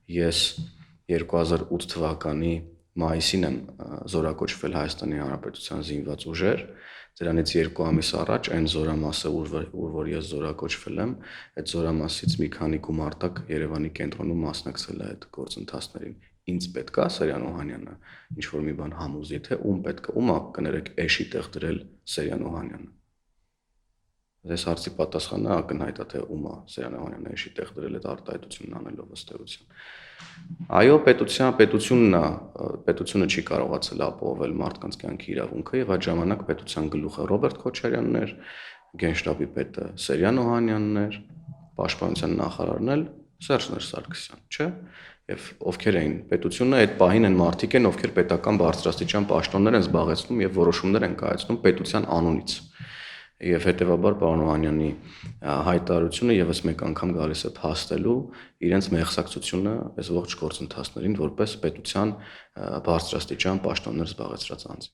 Ես 2008 թվականի մայիսին եմ զորակոչվել Հայաստանի Հանրապետության զինված ուժեր, դրանից 2 ամիս առաջ այն զորամասը, որ ես զորակոչվել եմ, այդ զորամասից մի քանի գումարտակ Երևանի կենտրոնում մասնակցել է այդ գործընթացներին։ Ինձ պետք է Սերյան Օհանյանը, ինչ որ մի բան համոզի, թե ում պետք է, ում կներեք էշի տեղ դրել Սերյան Օհանյանը։ Այս հարցի պատասխանը ակնհայտ է, թե ում է Սերյան Օհանյանը էշի տեղ դրել այդ արտահայտությունն անելով ըստ էության։ Այո, պետությունն է, պետությունը չի կարողացել ապահովել մարդկանց կյանքի իրավունքը եւ այդ ժամանակ պետության գլուխը Ռոբերտ Քոչարյանն էր, գենշտաբի պետը Սերյան Օհանյանն էր, պաշտպանության նախարարն էլ Սերժ Սարգսյան, չէ՞։ Եվ ովքեր էին պետությունը, այդ պահին այն մարդիկ են, ովքեր պետական բարձրաստիճան պաշտոններ են զբաղեցնում եւ որոշումներ են կայացնում պետության անունից։ Եվ հետեւաբար պարոն Օհանյանի հայտարարությունը եւս մեկ անգամ գալիս է փաստելու իրենց մեղսակցությունը այս ողջ գործընթացներին որպես պետության բարձրաստիճան պաշտոններ զբաղեցրած անձ։